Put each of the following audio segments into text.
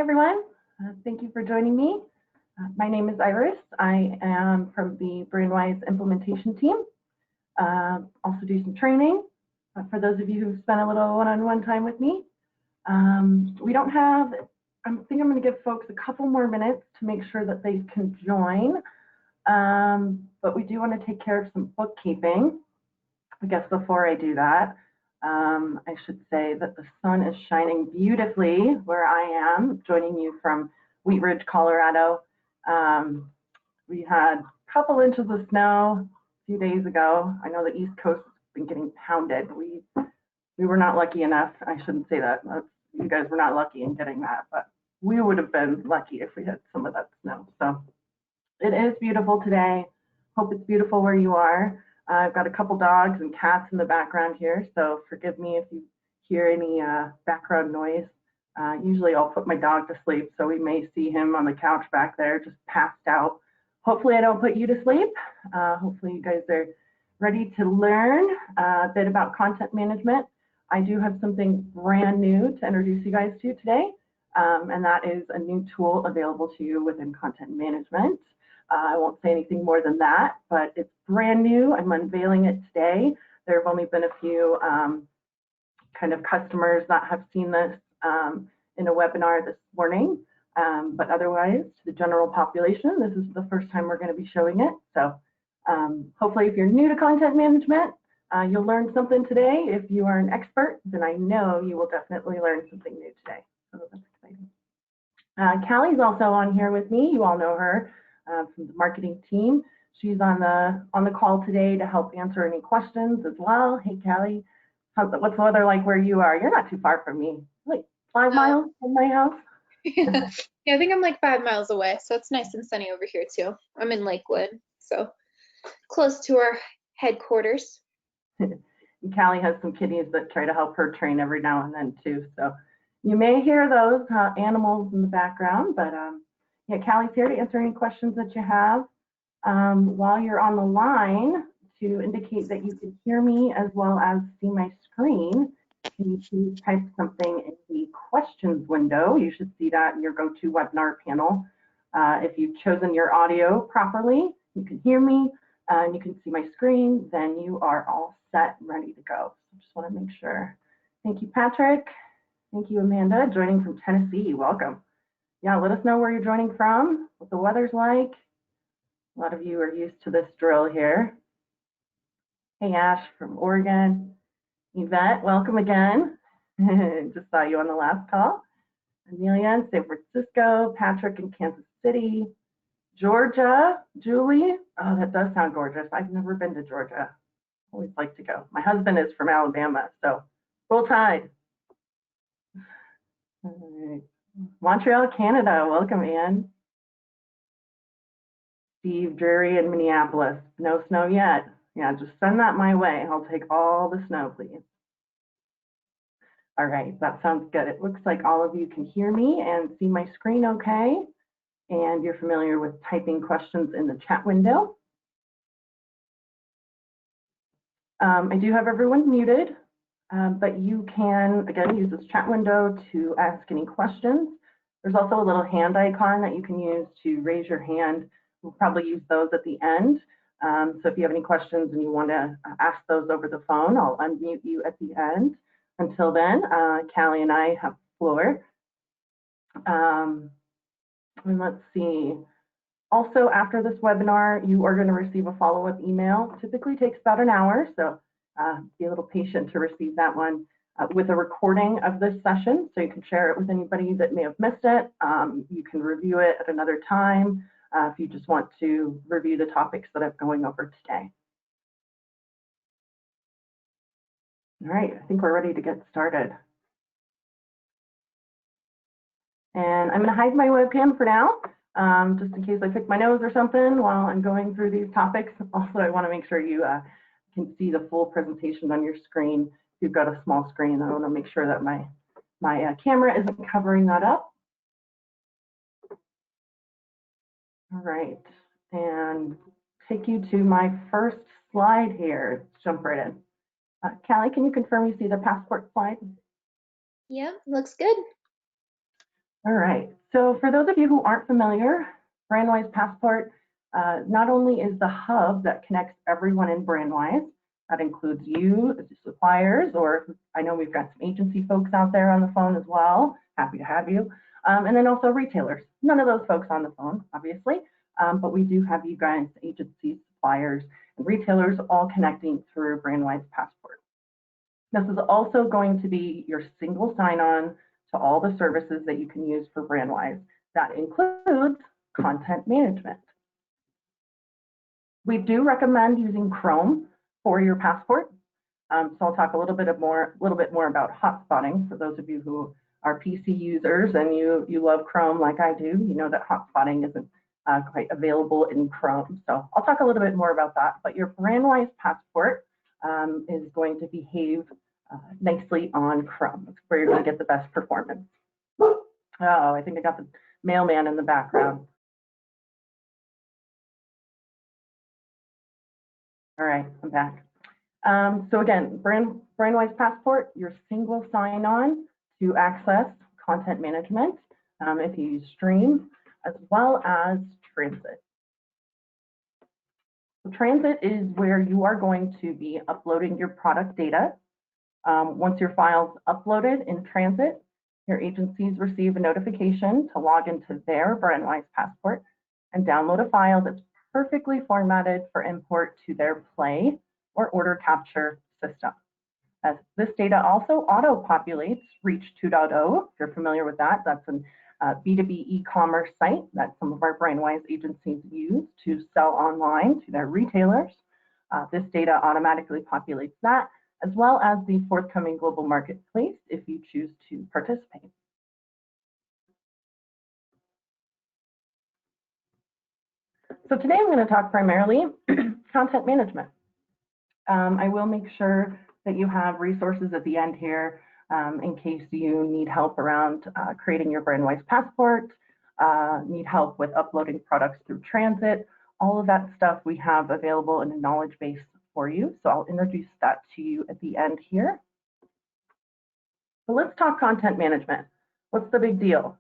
everyone. Thank you for joining me. My name is Iris. I am from the Brandwise implementation team. Also do some training for those of you who've spent a little one-on-one time with me. We don't have, I think I'm going to give folks a couple more minutes to make sure that they can join. But we do want to take care of some bookkeeping. I guess before I do that, I should say that the sun is shining beautifully where I am, joining you from Wheat Ridge, Colorado. We had a couple inches of snow a few days ago. I know the East Coast has been getting pounded. We were not lucky enough. I shouldn't say that. You guys were not lucky in getting that, but we would have been lucky if we had some of that snow. So it is beautiful today. Hope it's beautiful where you are. I've got a couple dogs and cats in the background here, so forgive me if you hear any background noise. Usually I'll put my dog to sleep, so we may see him on the couch back there just passed out. Hopefully I don't put you to sleep. Hopefully you guys are ready to learn a bit about content management. I do have something brand new to introduce you guys to today, and that is a new tool available to you within content management. I won't say anything more than that, but it's brand new. I'm unveiling it today. There have only been a few kind of customers that have seen this in a webinar this morning, but otherwise, to the general population, this is the first time we're going to be showing it. So hopefully, if you're new to content management, you'll learn something today. If you are an expert, then I know you will definitely learn something new today. So that's exciting. Callie's also on here with me. You all know her. From the marketing team. She's on the call today to help answer any questions as well. Hey, Callie, what's the weather like where you are? You're not too far from me, like 5 miles from my house. Yeah, I think I'm like 5 miles away, so it's nice and sunny over here too. I'm in Lakewood, so close to our headquarters. And Callie has some kitties that try to help her train every now and then too, so you may hear those animals in the background, but yeah, Callie's here to answer any questions that you have. While you're on the line, to indicate that you can hear me as well as see my screen, can you please type something in the questions window? You should see that in your GoToWebinar panel. If you've chosen your audio properly, you can hear me, and you can see my screen, then you are all set and ready to go. So just want to make sure. Thank you, Patrick. Thank you, Amanda, joining from Tennessee. Welcome. Yeah, let us know where you're joining from, what the weather's like. A lot of you are used to this drill here. Hey, Ash from Oregon. Yvette, welcome again. Just saw you on the last call. Amelia in San Francisco, Patrick in Kansas City, Georgia, Julie. Oh, that does sound gorgeous. I've never been to Georgia. Always like to go. My husband is from Alabama, so roll tide. All right. Montreal, Canada. Welcome, Anne. Steve Drury in Minneapolis. No snow yet. Yeah, just send that my way. I'll take all the snow, please. All right, that sounds good. It looks like all of you can hear me and see my screen okay. And you're familiar with typing questions in the chat window. I do have everyone muted. But you can, again, use this chat window to ask any questions. There's also a little hand icon that you can use to raise your hand. We'll probably use those at the end. So if you have any questions and you want to ask those over the phone, I'll unmute you at the end. Until then, Callie and I have the floor. And let's see. Also, after this webinar, you are going to receive a follow-up email. Typically takes about an hour, so be a little patient to receive that one with a recording of this session, so you can share it with anybody that may have missed it. You can review it at another time if you just want to review the topics that I'm going over today. All right, I think we're ready to get started. And I'm going to hide my webcam for now, just in case I pick my nose or something while I'm going through these topics. Also, I want to make sure you can see the full presentation on your screen. If you've got a small screen, I want to make sure that my camera isn't covering that up. All right, and take you to my first slide here. Let's jump right in. Callie, can you confirm you see the passport slide? Yeah, looks good. All right, so for those of you who aren't familiar, Brandwise Passport not only is the hub that connects everyone in Brandwise, that includes you, the suppliers, or I know we've got some agency folks out there on the phone as well, happy to have you, and then also retailers. None of those folks on the phone, obviously, but we do have you guys, agencies, suppliers, and retailers all connecting through Brandwise Passport. This is also going to be your single sign-on to all the services that you can use for Brandwise. That includes content management. We do recommend using Chrome for your passport. So I'll talk a little bit more about hotspotting for those of you who are PC users and you love Chrome like I do. You know that hotspotting isn't quite available in Chrome. So I'll talk a little bit more about that. But your Brandwise passport is going to behave nicely on Chrome. It's where you're going to get the best performance. Oh, I think I got the mailman in the background. All right, I'm back. So again, Brandwise Passport, your single sign-on to access content management if you use Stream, as well as Transit. So Transit is where you are going to be uploading your product data. Once your file's uploaded in Transit, your agencies receive a notification to log into their Brandwise Passport and download a file that's perfectly formatted for import to their Play or order capture system. As this data also auto-populates Reach 2.0. If you're familiar with that, that's an B2B e-commerce site that some of our Brandwise agencies use to sell online to their retailers. This data automatically populates that, as well as the forthcoming global marketplace if you choose to participate. So today I'm going to talk primarily content management. I will make sure that you have resources at the end here in case you need help around creating your Brandwise passport, need help with uploading products through Transit. All of that stuff we have available in a knowledge base for you. So I'll introduce that to you at the end here. So let's talk content management. What's the big deal?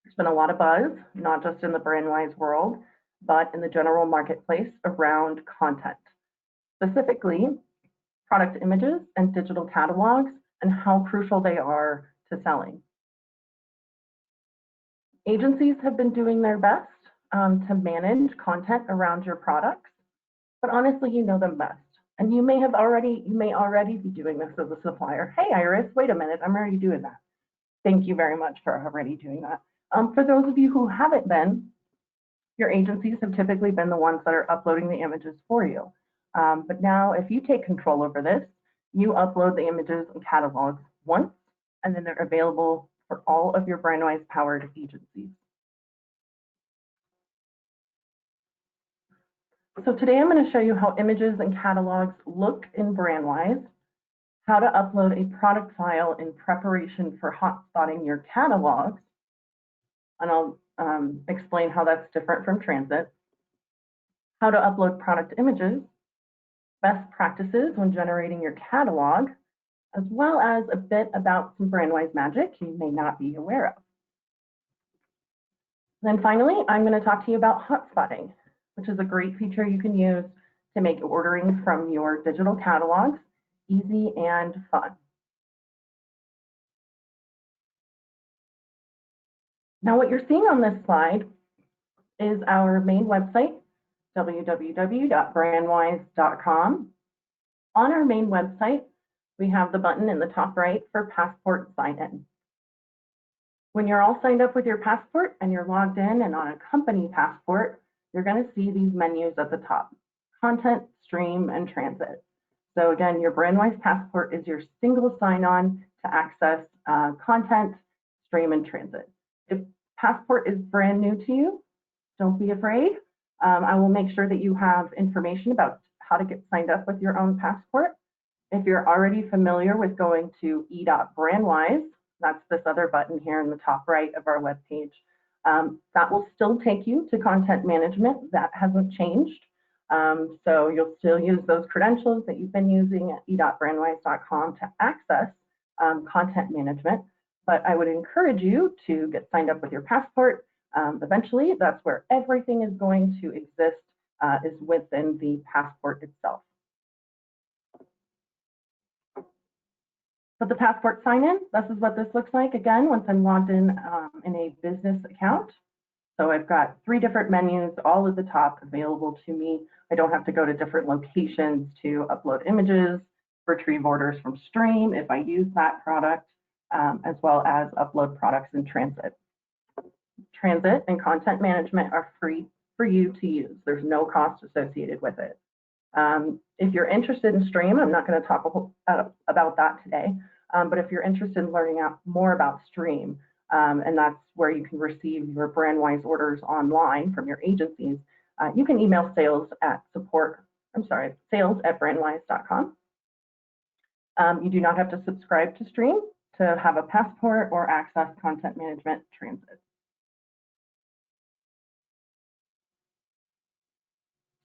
There's been a lot of buzz, not just in the Brandwise world, but in the general marketplace around content. Specifically, product images and digital catalogs and how crucial they are to selling. Agencies have been doing their best to manage content around your products, but honestly, you know them best. And you may already be doing this as a supplier. Hey, Iris, wait a minute, I'm already doing that. Thank you very much for already doing that. For those of you who haven't been, your agencies have typically been the ones that are uploading the images for you. But now if you take control over this, you upload the images and catalogs once, and then they're available for all of your Brandwise powered agencies. So today I'm going to show you how images and catalogs look in Brandwise, how to upload a product file in preparation for hotspotting your catalogs, and I'll explain how that's different from Transit, how to upload product images, best practices when generating your catalog, as well as a bit about some Brandwise magic you may not be aware of. Then finally, I'm going to talk to you about hotspotting, which is a great feature you can use to make ordering from your digital catalogs easy and fun. Now, what you're seeing on this slide is our main website, www.brandwise.com. On our main website, we have the button in the top right for Passport Sign In. When you're all signed up with your passport and you're logged in and on a company passport, you're going to see these menus at the top: Content, Stream, and Transit. So again, your Brandwise passport is your single sign-on to access content, Stream, and Transit. If Passport is brand new to you, don't be afraid. I will make sure that you have information about how to get signed up with your own passport. If you're already familiar with going to e.brandwise, that's this other button here in the top right of our webpage. That will still take you to content management. That hasn't changed. So you'll still use those credentials that you've been using at e.brandwise.com to access content management. but I would encourage you to get signed up with your passport. Eventually, that's where everything is going to exist, is within the passport itself. But the passport sign-in, this is what this looks like again once I'm logged in a business account. So I've got 3 different menus all at the top available to me. I don't have to go to different locations to upload images, retrieve orders from Stream if I use that product, as well as upload products in transit. Transit and content management are free for you to use. There's no cost associated with it. If you're interested in Stream, I'm not going to talk about that today, but if you're interested in learning more about Stream, and that's where you can receive your Brandwise orders online from your agencies, you can email sales@brandwise.com. You do not have to subscribe to Stream to have a passport or access content management transit.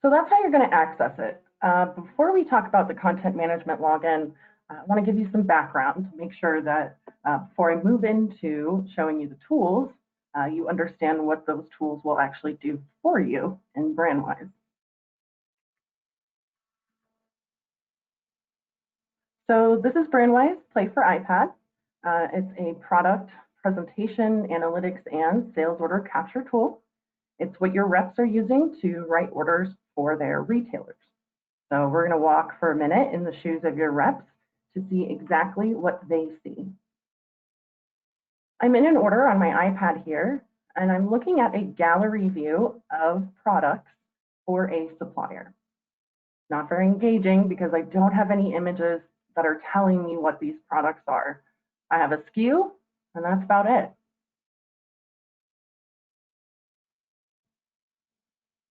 So that's how you're going to access it. Before we talk about the content management login, I want to give you some background to make sure that before I move into showing you the tools, you understand what those tools will actually do for you in Brandwise. So this is Brandwise Play for iPad. It's a product presentation, analytics, and sales order capture tool. It's what your reps are using to write orders for their retailers. So we're going to walk for a minute in the shoes of your reps to see exactly what they see. I'm in an order on my iPad here, and I'm looking at a gallery view of products for a supplier. Not very engaging because I don't have any images that are telling me what these products are. I have a SKU, and that's about it.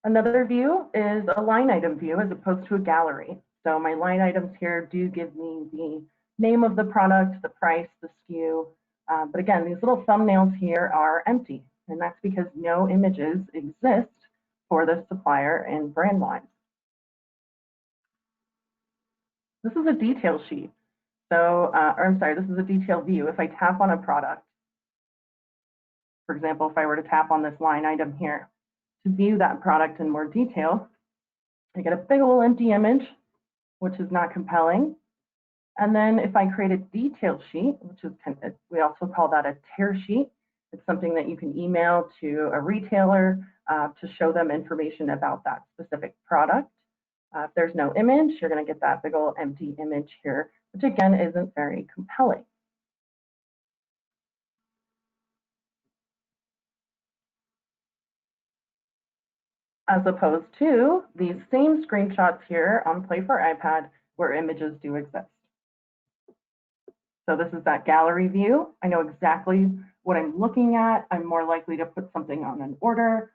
Another view is a line item view as opposed to a gallery. So my line items here do give me the name of the product, the price, the SKU. But again, these little thumbnails here are empty, and that's because no images exist for the supplier in Brandwise. This is a detail sheet. So, or I'm sorry, this is a detail view. If I tap on a product, for example, if I were to tap on this line item here, to view that product in more detail, I get a big old empty image, which is not compelling. And then if I create a detail sheet, which is we also call that a tear sheet. It's something that you can email to a retailer to show them information about that specific product. If there's no image, you're going to get that big old empty image here, which again isn't very compelling. As opposed to these same screenshots here on Play for iPad where images do exist. So this is that gallery view. I know exactly what I'm looking at. I'm more likely to put something on an order.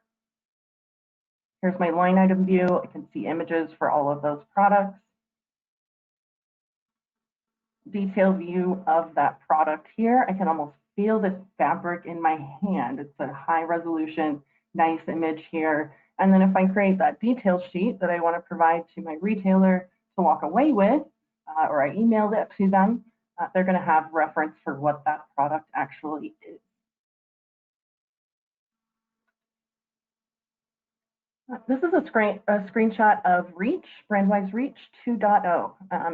Here's my line item view. I can see images for all of those products. Detail view of that product here. I can almost feel this fabric in my hand. It's a high resolution, nice image here. And then if I create that detail sheet that I want to provide to my retailer to walk away with, or I emailed it to them, they're going to have reference for what that product actually is. This is a screenshot of Reach, Brandwise Reach 2.0.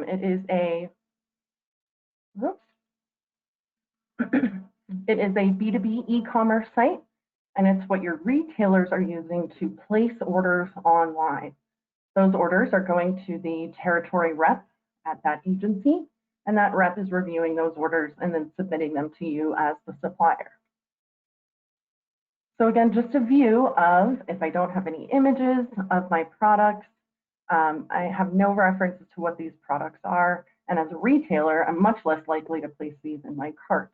It is a, it is a B2B e-commerce site, and it's what your retailers are using to place orders online. Those orders are going to the territory rep at that agency, and that rep is reviewing those orders and then submitting them to you as the supplier. So again, just a view of, if I don't have any images of my products, I have no references to what these products are, and as a retailer, I'm much less likely to place these in my cart,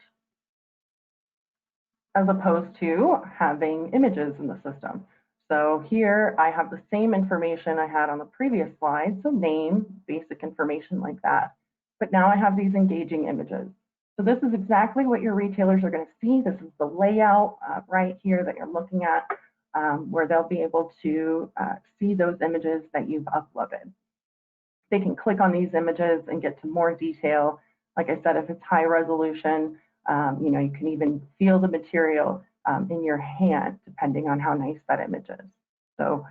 as opposed to having images in the system. So here I have the same information I had on the previous slide, so name, basic information like that. But now I have these engaging images. So this is exactly what your retailers are going to see. This is the layout right here that you're looking at, where they'll be able to see those images that you've uploaded. They can click on these images and get to more detail. Like I said, if it's high resolution, You know, you can even feel the material in your hand, depending on how nice that image is. So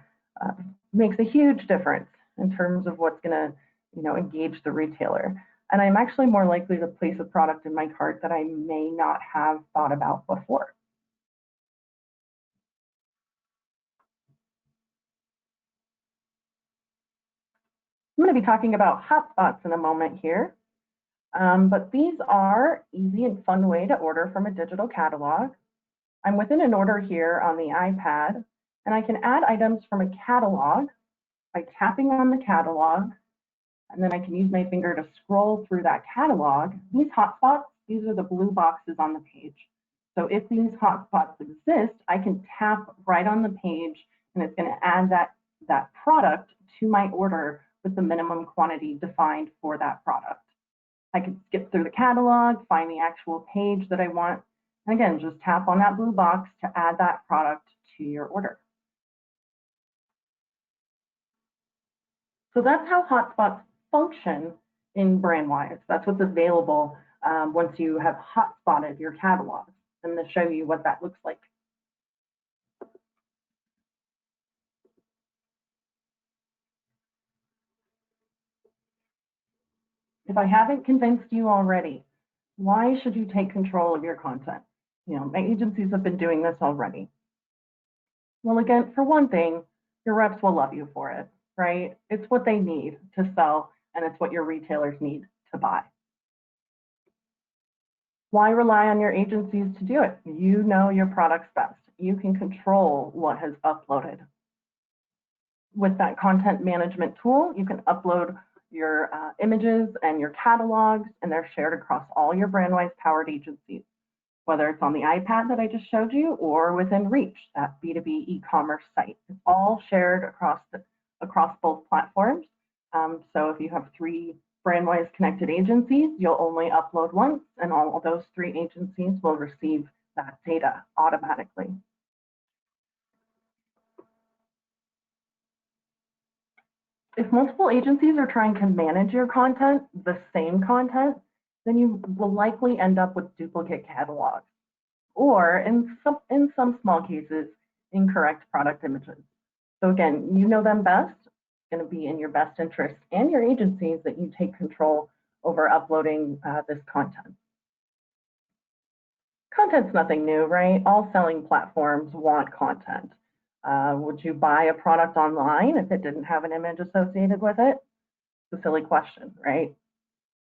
makes a huge difference in terms of what's gonna, you know, engage the retailer. And I'm actually more likely to place a product in my cart that I may not have thought about before. I'm going to be talking about hotspots in a moment here, but these are easy and fun way to order from a digital catalog. I'm within an order here on the iPad, and I can add items from a catalog by tapping on the catalog, and then I can use my finger to scroll through that catalog. These hotspots, these are the blue boxes on the page. So if these hotspots exist, I can tap right on the page, and it's going to add that product to my order with the minimum quantity defined for that product. I can skip through the catalog, find the actual page that I want, and again, just tap on that blue box to add that product to your order. So that's how hotspots function in Brandwise. That's what's available once you have hotspotted your catalog. I'm going to show you what that looks like. If I haven't convinced you already, why should you take control of your content? You know, my agencies have been doing this already. Well, again, for one thing, your reps will love you for it, right? It's what they need to sell, and it's what your retailers need to buy. Why rely on your agencies to do it? You know your products best. You can control what has uploaded. With that content management tool, you can upload your images and your catalogs, and they're shared across all your Brandwise powered agencies, whether it's on the iPad that I just showed you or within Reach, that B2B e-commerce site. It's all shared across both platforms. So if you have 3 Brandwise connected agencies, you'll only upload once, and all of those 3 agencies will receive that data automatically. If multiple agencies are trying to manage your content, the same content, then you will likely end up with duplicate catalogs, or in some small cases, incorrect product images. So again, you know them best. It's going to be in your best interest and your agencies that you take control over uploading this content. Content's nothing new, right? All selling platforms want content. Would you buy a product online if it didn't have an image associated with it? It's a silly question, right?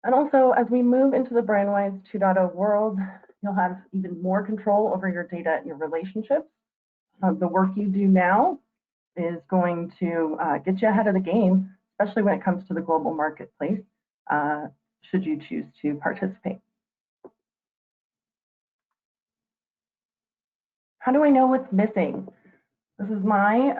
And also, as we move into the Brandwise 2.0 world, you'll have even more control over your data and your relationships. The work you do now is going to get you ahead of the game, especially when it comes to the global marketplace, should you choose to participate. How do I know what's missing? This is my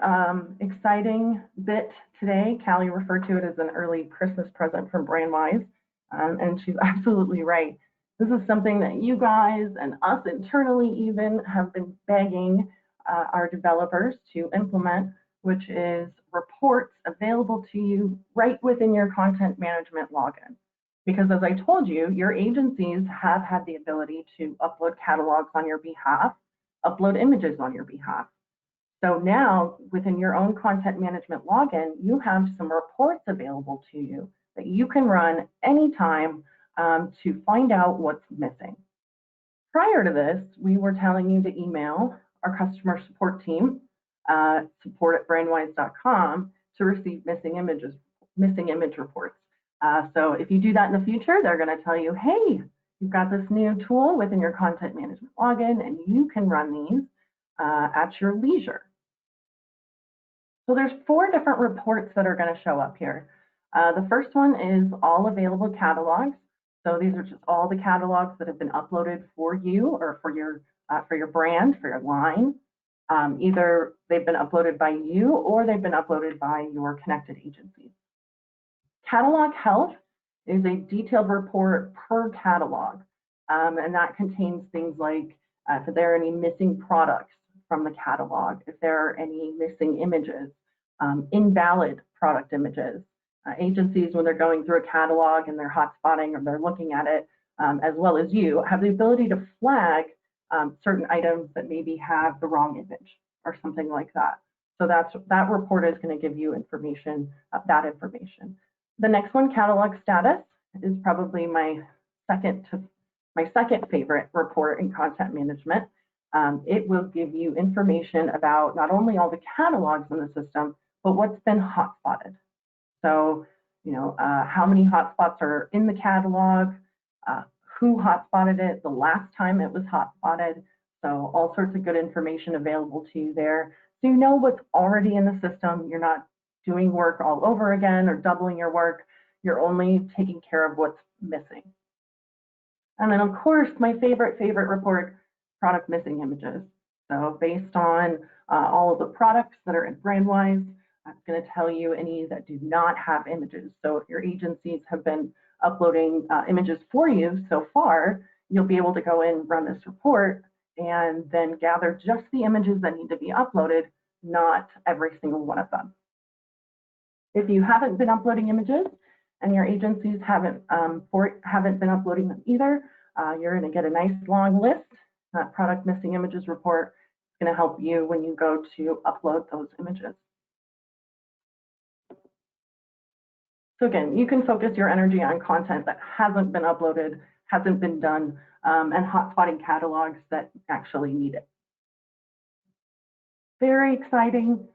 exciting bit today. Callie referred to it as an early Christmas present from Brandwise, and she's absolutely right. This is something that you guys and us internally even have been begging our developers to implement, which is reports available to you right within your content management login. Because as I told you, your agencies have had the ability to upload catalogs on your behalf, upload images on your behalf. So now within your own content management login, you have some reports available to you that you can run anytime to find out what's missing. Prior to this, we were telling you to email our customer support team, support@brandwise.com, to receive missing image reports. So if you do that in the future, they're going to tell you, hey, you've got this new tool within your content management login, and you can run these at your leisure. So there's 4 different reports that are going to show up here. The first one is all available catalogs. So these are just all the catalogs that have been uploaded for you or for your brand, for your line. Either they've been uploaded by you or they've been uploaded by your connected agencies. Catalog health is a detailed report per catalog, and that contains things like if there are any missing products from the catalog, if there are any missing images, invalid product images. Agencies, when they're going through a catalog and they're hotspotting or they're looking at it, as well as you, have the ability to flag certain items that maybe have the wrong image or something like that. So that report is going to give you information, that information. The next one, catalog status, is probably my second favorite report in content management. It will give you information about not only all the catalogs in the system, but what's been hotspotted. So, how many hotspots are in the catalog, who hotspotted it, the last time it was hotspotted. So all sorts of good information available to you there. So you know what's already in the system. You're not doing work all over again or doubling your work. You're only taking care of what's missing. And then of course, my favorite report, product missing images. So based on all of the products that are in Brandwise, I'm going to tell you any that do not have images. So if your agencies have been uploading images for you so far, you'll be able to go in, run this report, and then gather just the images that need to be uploaded, not every single one of them. If you haven't been uploading images and your agencies haven't been uploading them either, you're going to get a nice long list. That product missing images report is going to help you when you go to upload those images. So again, you can focus your energy on content that hasn't been uploaded, hasn't been done, and hotspotting catalogs that actually need it. Very exciting.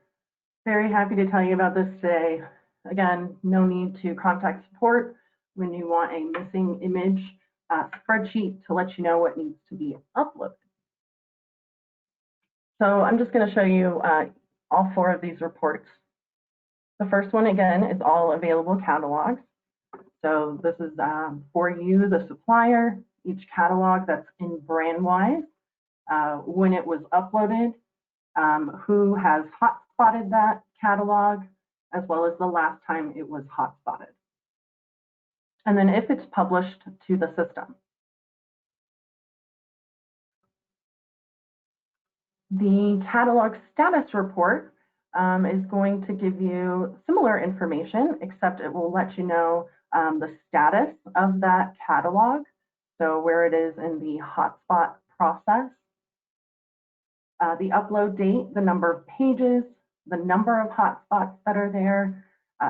Very happy to tell you about this today. Again, no need to contact support when you want a missing image spreadsheet to let you know what needs to be uploaded. So I'm just going to show you all 4 of these reports. The first one, again, is all available catalogs. So this is for you, the supplier, each catalog that's in Brandwise, when it was uploaded, who has hotspotted that catalog, as well as the last time it was hotspotted. And then if it's published to the system. The catalog status report is going to give you similar information, except it will let you know the status of that catalog, so where it is in the hotspot process, the upload date, the number of pages, the number of hotspots that are there,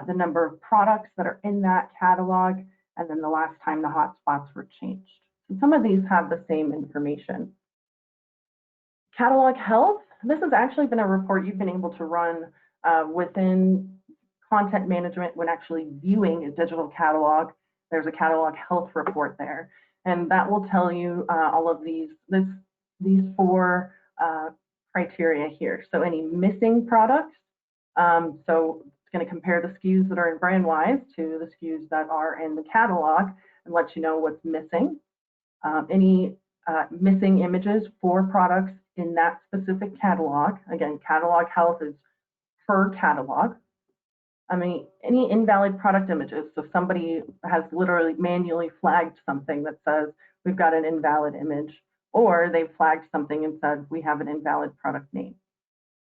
the number of products that are in that catalog, and then the last time the hotspots were changed. So some of these have the same information. Catalog health, this has actually been a report you've been able to run within content management when actually viewing a digital catalog. There's a catalog health report there, and that will tell you all of these 4 criteria here. So any missing products, so it's going to compare the SKUs that are in Brandwise to the SKUs that are in the catalog and let you know what's missing. Any missing images for products in that specific catalog. Again, catalog health is per catalog. I mean, any invalid product images. So somebody has literally manually flagged something that says we've got an invalid image, or they've flagged something and said we have an invalid product name.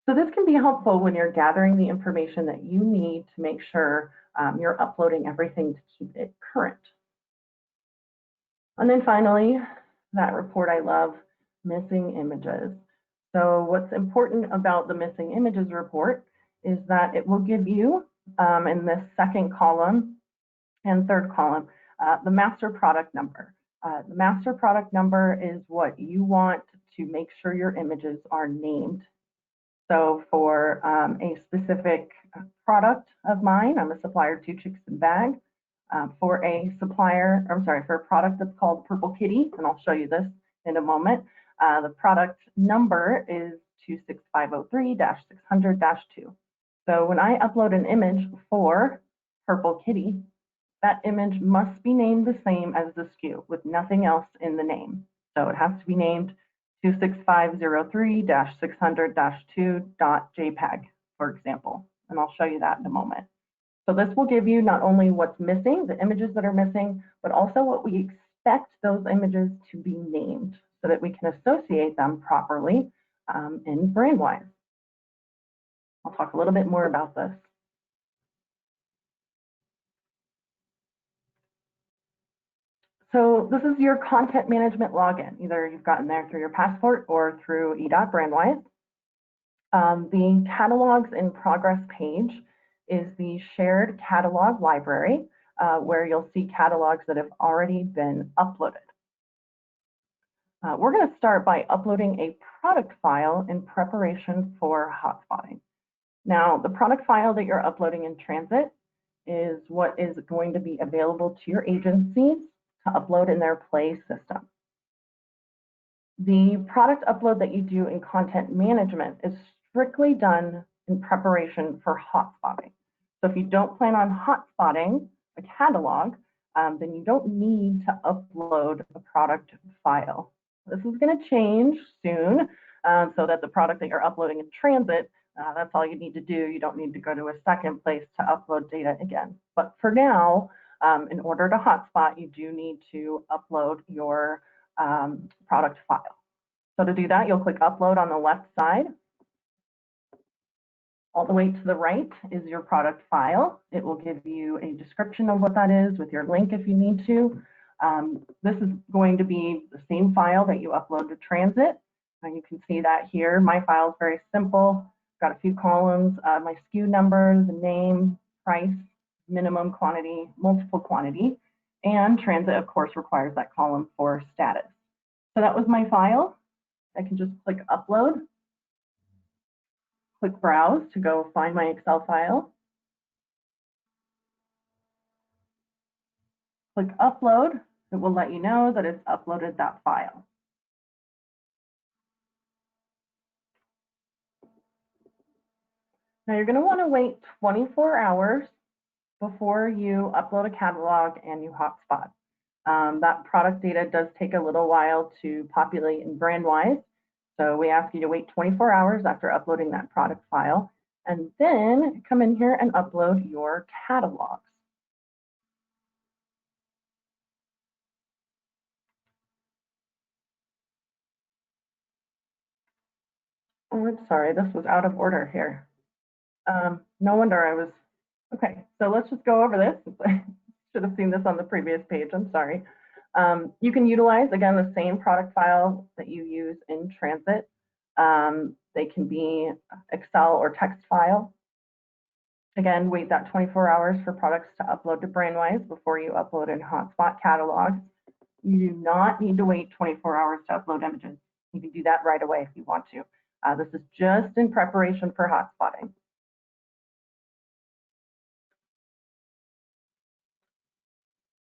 So this can be helpful when you're gathering the information that you need to make sure you're uploading everything to keep it current. And then finally, that report I love, missing images. So what's important about the missing images report is that it will give you in this second column and third column, the master product number. The master product number is what you want to make sure your images are named. So for a specific product of mine, I'm a supplier of 2 Chicks and Bag. For a product that's called Purple Kitty, and I'll show you this in a moment. The product number is 26503-600-2. So when I upload an image for Purple Kitty, that image must be named the same as the SKU with nothing else in the name. So it has to be named 26503-600-2.jpg, for example, and I'll show you that in a moment. So this will give you not only what's missing, the images that are missing, but also what we expect those images to be named so that we can associate them properly in Brandwise. I'll talk a little bit more about this. So this is your content management login. Either you've gotten there through your passport or through e.brandwise. The catalogs in progress page is the shared catalog library where you'll see catalogs that have already been uploaded. We're going to start by uploading a product file in preparation for hotspotting. Now, the product file that you're uploading in transit is what is going to be available to your agencies to upload in their Play system. The product upload that you do in content management is strictly done in preparation for hotspotting. So if you don't plan on hotspotting a catalog, then you don't need to upload a product file. This is going to change soon so that the product that you're uploading in transit, that's all you need to do. You don't need to go to a second place to upload data again. But for now, in order to hotspot, you do need to upload your product file. So to do that, you'll click Upload on the left side. All the way to the right is your product file. It will give you a description of what that is with your link if you need to. This is going to be the same file that you upload to transit. And you can see that here. My file is very simple. Got a few columns, my SKU number, the name, price, minimum quantity, multiple quantity, and transit, of course, requires that column for status. So that was my file. I can just click Upload, click Browse to go find my Excel file. Click Upload. It will let you know that it's uploaded that file. Now you're going to want to wait 24 hours before you upload a catalog and you hotspot. That product data does take a little while to populate in Brandwise. So we ask you to wait 24 hours after uploading that product file, and then come in here and upload your catalogs. Oh, I'm sorry, this was out of order here. No wonder I was, okay, so let's just go over this. I should have seen this on the previous page, I'm sorry. You can utilize, again, the same product file that you use in transit. They can be Excel or text file. Again, wait that 24 hours for products to upload to Brandwise before you upload in hotspot catalogs. You do not need to wait 24 hours to upload images. You can do that right away if you want to. This is just in preparation for hotspotting.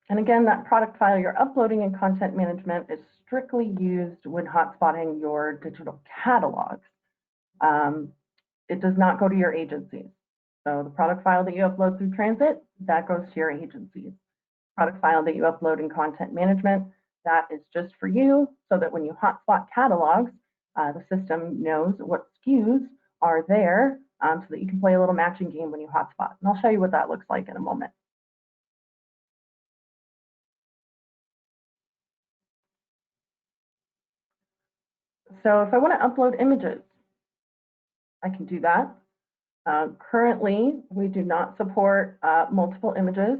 And again, that product file you're uploading in content management is strictly used when hotspotting your digital catalogs. It does not go to your agencies. So the product file that you upload through transit, that goes to your agencies. Product file that you upload in content management, that is just for you so that when you hotspot catalogs, the system knows what SKUs are there so that you can play a little matching game when you hotspot. And I'll show you what that looks like in a moment. So if I want to upload images, I can do that. Currently, we do not support multiple images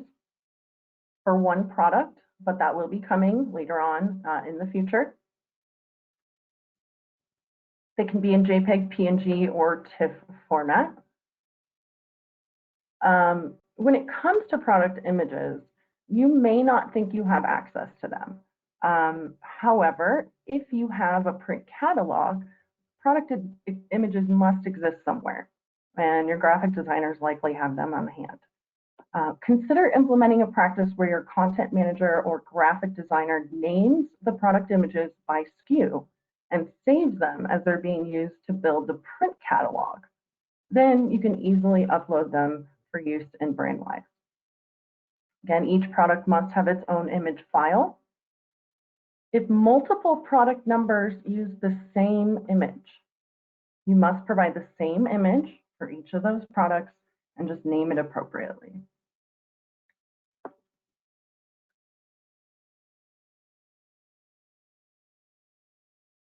for one product, but that will be coming later on in the future. They can be in JPEG, PNG, or TIFF format. When it comes to product images, you may not think you have access to them. However, if you have a print catalog, product images must exist somewhere, and your graphic designers likely have them on hand. Consider implementing a practice where your content manager or graphic designer names the product images by SKU and saves them as they're being used to build the print catalog. Then you can easily upload them for use in Brandwise. Again, each product must have its own image file. If multiple product numbers use the same image, you must provide the same image for each of those products and just name it appropriately.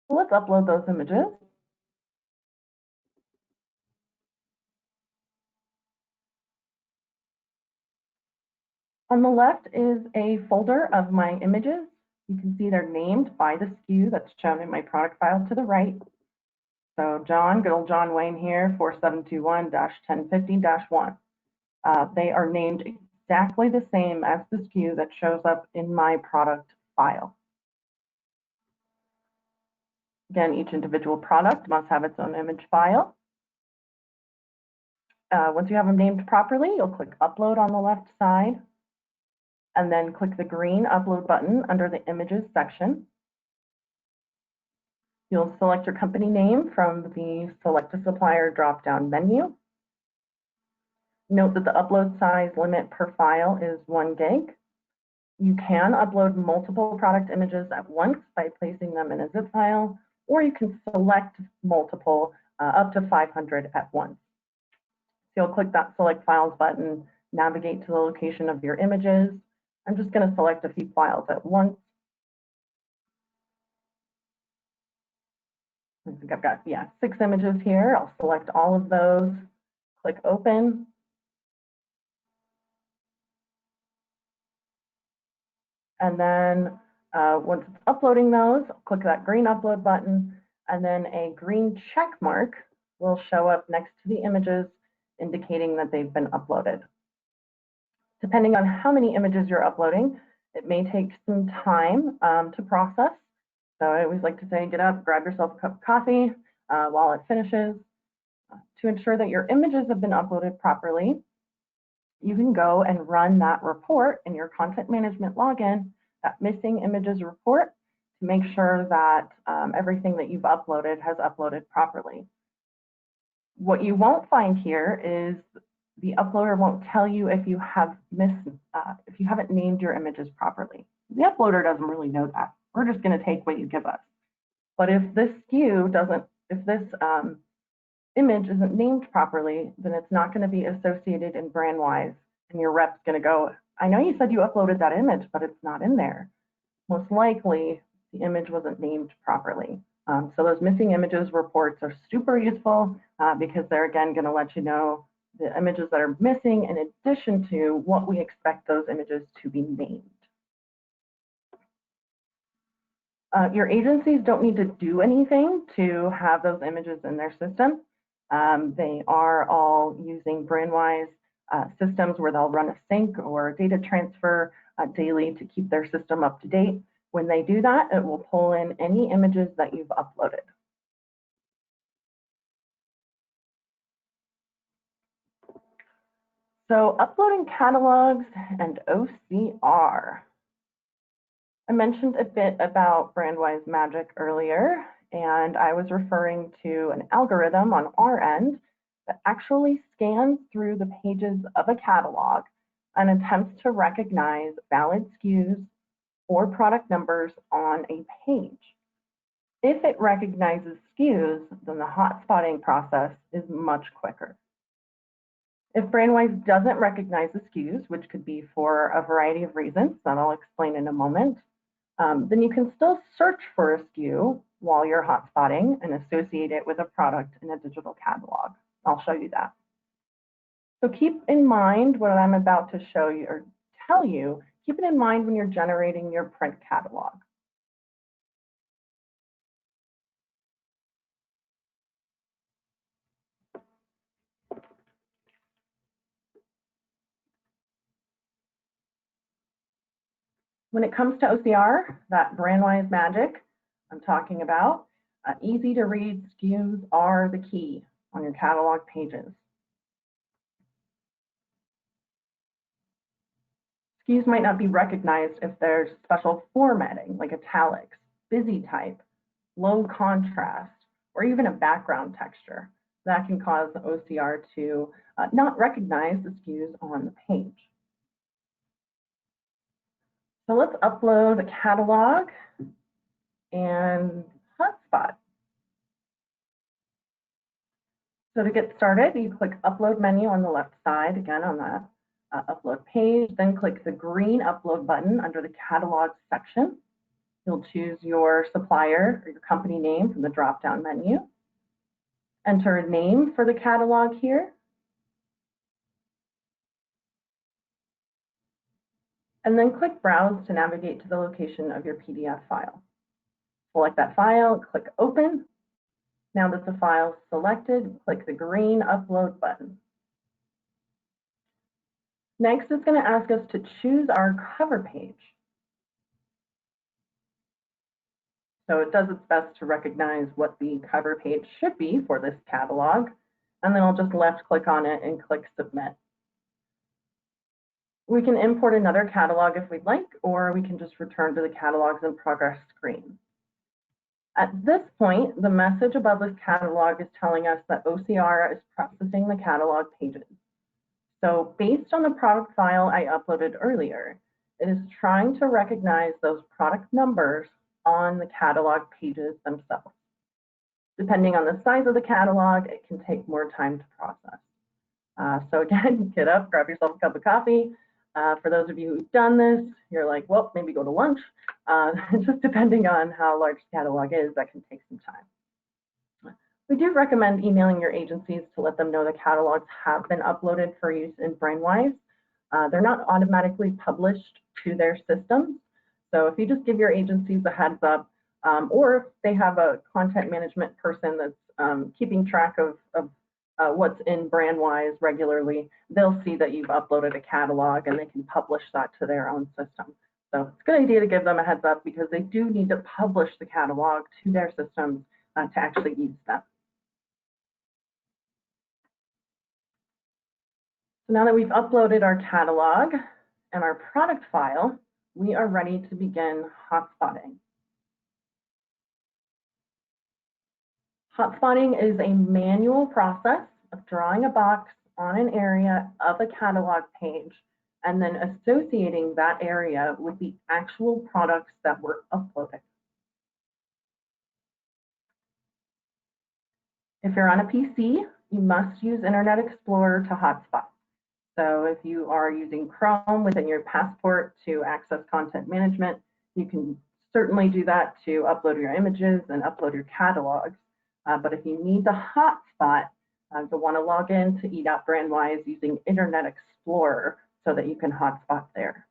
So let's upload those images. On the left is a folder of my images. You can see they're named by the SKU that's shown in my product file to the right. So John, good old John Wayne here, 4721-1050-1. They are named exactly the same as the SKU that shows up in my product file. Again, each individual product must have its own image file. Once you have them named properly, you'll click Upload on the left side, and then click the green Upload button under the Images section. You'll select your company name from the Select a Supplier drop-down menu. Note that the upload size limit per file is 1 gig. You can upload multiple product images at once by placing them in a zip file, or you can select multiple up to 500 at once. So you'll click that Select Files button, navigate to the location of your images. I'm just going to select a few files at once. I think I've got, 6 images here. I'll select all of those, click Open. And then once it's uploading those, click that green Upload button, and then a green check mark will show up next to the images, indicating that they've been uploaded. Depending on how many images you're uploading, it may take some time to process. So I always like to say, get up, grab yourself a cup of coffee while it finishes. To ensure that your images have been uploaded properly, you can go and run that report in your content management login, that missing images report, to make sure that everything that you've uploaded has uploaded properly. What you won't find here is the uploader won't tell you if you have if you haven't named your images properly. The uploader doesn't really know that. We're just going to take what you give us. But if this SKU doesn't, if this image isn't named properly, then it's not going to be associated in Brandwise, and your rep's going to go, I know you said you uploaded that image, but it's not in there. Most likely, the image wasn't named properly. So those missing images reports are super useful because they're, again, going to let you know the images that are missing in addition to what we expect those images to be named. Your agencies don't need to do anything to have those images in their system. They are all using Brandwise systems where they'll run a sync or a data transfer daily to keep their system up to date. When they do that, it will pull in any images that you've uploaded. So uploading catalogs and OCR. I mentioned a bit about Brandwise Magic earlier, and I was referring to an algorithm on our end that actually scans through the pages of a catalog and attempts to recognize valid SKUs or product numbers on a page. If it recognizes SKUs, then the hotspotting process is much quicker. If Brandwise doesn't recognize the SKUs, which could be for a variety of reasons that I'll explain in a moment, then you can still search for a SKU while you're hotspotting and associate it with a product in a digital catalog. I'll show you that. So keep in mind what I'm about to show you or tell you, keep it in mind when you're generating your print catalog. When it comes to OCR, that Brandwise magic I'm talking about, easy to read SKUs are the key on your catalog pages. SKUs might not be recognized if there's special formatting like italics, busy type, low contrast, or even a background texture. That can cause the OCR to not recognize the SKUs on the page. So let's upload a catalog and hotspot. So to get started, you click Upload menu on the left side, again on that upload page, then click the green Upload button under the Catalog section. You'll choose your supplier or your company name from the drop-down menu. Enter a name for the catalog here. and then click Browse to navigate to the location of your PDF file. Select that file, click Open. Now that the file is selected, click the green Upload button. Next, it's going to ask us to choose our cover page. So it does its best to recognize what the cover page should be for this catalog, and then I'll just left click on it and click Submit. We can import another catalog if we'd like, or we can just return to the Catalogs in Progress screen. At this point, the message above this catalog is telling us that OCR is processing the catalog pages. So based on the product file I uploaded earlier, it is trying to recognize those product numbers on the catalog pages themselves. Depending on the size of the catalog, it can take more time to process. So again, get up, grab yourself a cup of coffee. For those of you who've done this, you're like, well, maybe go to lunch. Just depending on how large the catalog is, that can take some time. We do recommend emailing your agencies to let them know the catalogs have been uploaded for use in Brandwise. They're not automatically published to their systems. So if you just give your agencies a heads up, or if they have a content management person that's keeping track of what's in Brandwise regularly, they'll see that you've uploaded a catalog and they can publish that to their own system. So it's a good idea to give them a heads up because they do need to publish the catalog to their systems to actually use them. So now that we've uploaded our catalog and our product file, we are ready to begin hotspotting. Hotspotting is a manual process of drawing a box on an area of a catalog page and then associating that area with the actual products that were uploaded. If you're on a PC, you must use Internet Explorer to hotspot. So if you are using Chrome within your Passport to access content management, you can certainly do that to upload your images and upload your catalogs. But if you need the hotspot, you'll want to log in to e.brandwise using Internet Explorer so that you can hotspot there.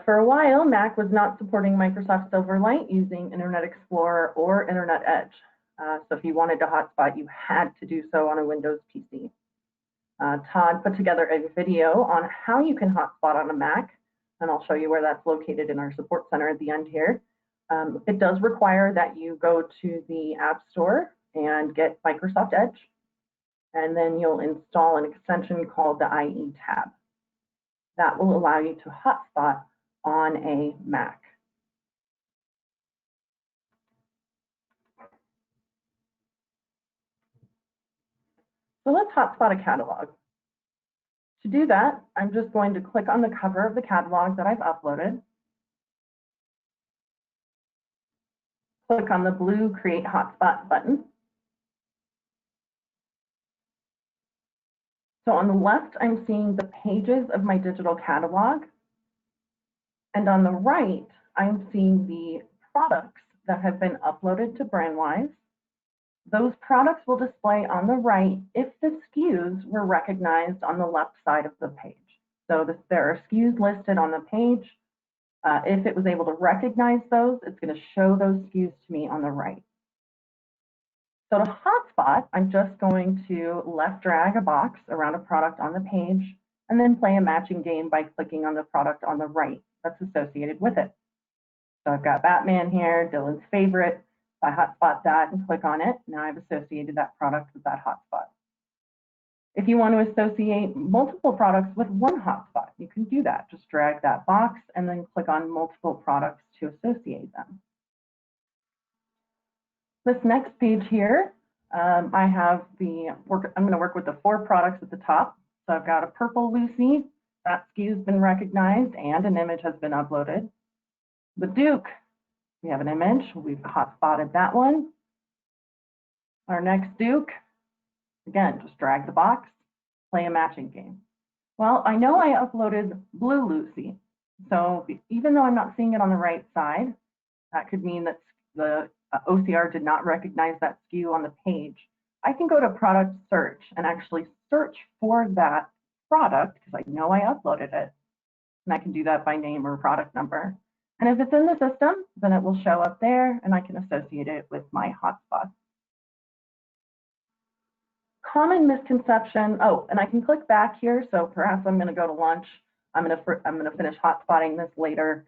For a while, Mac was not supporting Microsoft Silverlight using Internet Explorer or Internet Edge. So if you wanted to hotspot, you had to do so on a Windows PC. Todd put together a video on how you can hotspot on a Mac, and I'll show you where that's located in our support center at the end here. It does require that you go to the App Store and get Microsoft Edge, and then you'll install an extension called the IE tab. That will allow you to hotspot on a Mac. So let's hotspot a catalog. To do that, I'm just going to click on the cover of the catalog that I've uploaded. Click on the blue Create Hotspot button. So on the left, I'm seeing the pages of my digital catalog. And on the right, I'm seeing the products that have been uploaded to Brandwise. Those products will display on the right if the SKUs were recognized on the left side of the page. So there are SKUs listed on the page. If it was able to recognize those, it's going to show those SKUs to me on the right. So to hotspot, I'm just going to left drag a box around a product on the page and then play a matching game by clicking on the product on the right that's associated with it. So I've got Batman here, Dylan's favorite. If I hotspot that and click on it, now I've associated that product with that hotspot. If you want to associate multiple products with one hotspot, you can do that. Just drag that box and then click on multiple products to associate them. This next page here, I'm going to work with the 4 products at the top. So I've got a purple Lucy, that SKU has been recognized and an image has been uploaded. The Duke, we have an image, we've hotspotted that one. Our next Duke, again, just drag the box, play a matching game. Well, I know I uploaded Blue Lucy. So even though I'm not seeing it on the right side, that could mean that the OCR did not recognize that SKU on the page. I can go to product search and actually search for that product, because I know I uploaded it, and I can do that by name or product number. And if it's in the system, then it will show up there and I can associate it with my hotspot. Common misconception, oh, and I can click back here. So perhaps I'm gonna go to lunch. I'm gonna finish hotspotting this later.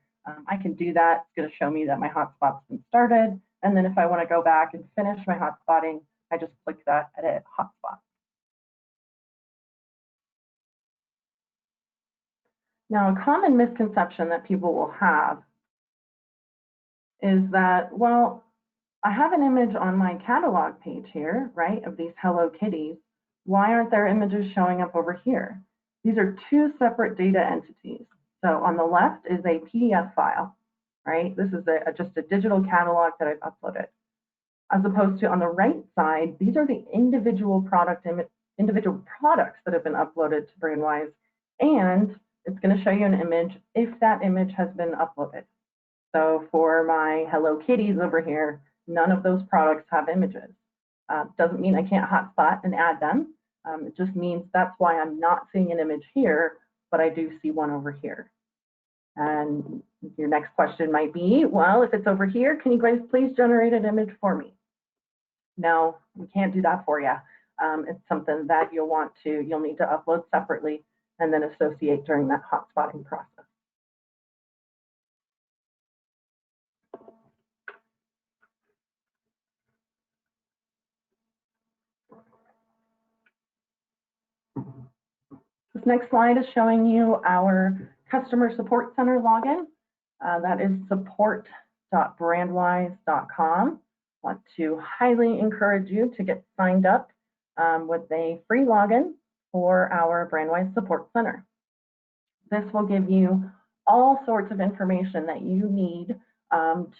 I can do that. It's gonna show me that my hotspot's been started. And then if I wanna go back and finish my hotspotting, I just click that edit hotspot. Now, a common misconception that people will have is that, well, I have an image on my catalog page here, right, of these Hello Kitties. Why aren't there images showing up over here? These are two separate data entities. So on the left is a PDF file, right? This is just a digital catalog that I've uploaded. As opposed to on the right side, these are the individual products that have been uploaded to Brandwise, and it's going to show you an image if that image has been uploaded. So for my Hello Kitties over here, none of those products have images. Doesn't mean I can't hotspot and add them. It just means that's why I'm not seeing an image here, but I do see one over here. And your next question might be, well, if it's over here, can you guys please generate an image for me? No, we can't do that for you. It's something that you'll need to upload separately and then associate during that hotspotting process. This next slide is showing you our customer support center login. That is support.brandwise.com. I want to highly encourage you to get signed up with a free login for our Brandwise Support Center. This will give you all sorts of information that you need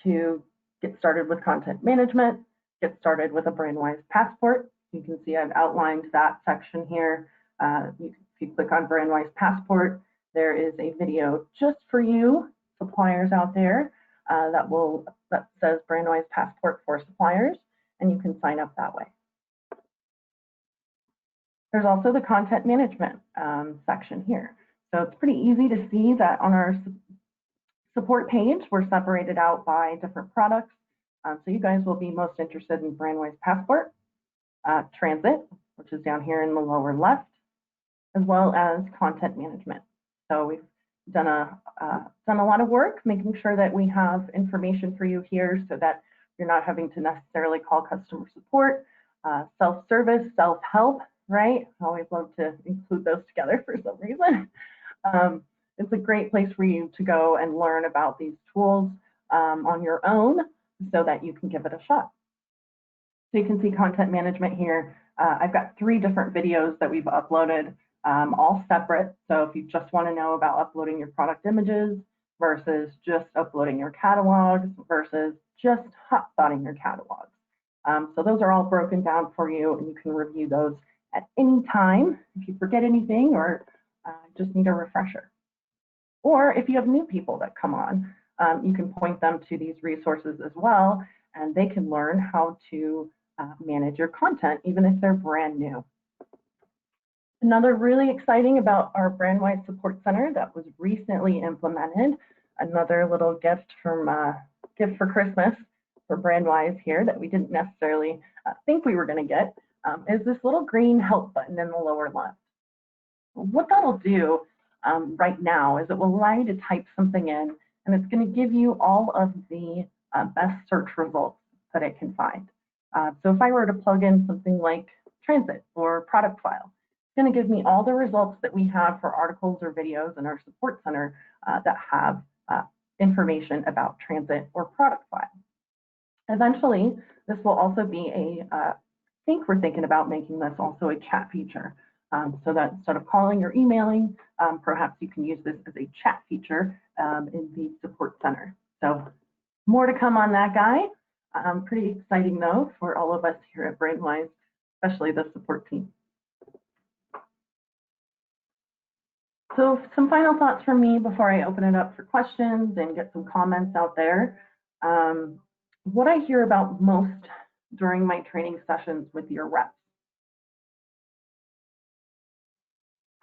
to get started with content management, get started with a Brandwise Passport. You can see I've outlined that section here. If you click on Brandwise Passport, there is a video just for you, suppliers out there, that says Brandwise Passport for suppliers, and you can sign up that way. There's also the content management section here. So it's pretty easy to see that on our support page, we're separated out by different products. So you guys will be most interested in Brandwise Passport, Transit, which is down here in the lower left, as well as content management. So we've done a lot of work making sure that we have information for you here so that you're not having to necessarily call customer support, self-service, self-help, right? I always love to include those together for some reason. It's a great place for you to go and learn about these tools on your own so that you can give it a shot. So you can see content management here. I've got 3 different videos that we've uploaded, all separate. So if you just want to know about uploading your product images versus just uploading your catalogs versus just hotspotting your catalogs. So those are all broken down for you, and you can review those at any time if you forget anything or just need a refresher. Or if you have new people that come on, you can point them to these resources as well, and they can learn how to manage your content, even if they're brand new. Another really exciting about our Brandwise Support Center that was recently implemented, another little gift from gift for Christmas for Brandwise here that we didn't necessarily think we were going to get, is this little green help button in the lower left. What that'll do right now is it will allow you to type something in, and it's going to give you all of the best search results that it can find. So if I were to plug in something like transit or product file, it's going to give me all the results that we have for articles or videos in our support center that have information about transit or product file. Eventually, this will also be I think we're thinking about making this also a chat feature. So that instead of calling or emailing, perhaps you can use this as a chat feature in the support center. So more to come on that, guy. Pretty exciting though for all of us here at Brandwise, especially the support team. So some final thoughts from me before I open it up for questions and get some comments out there. What I hear about most during my training sessions with your reps.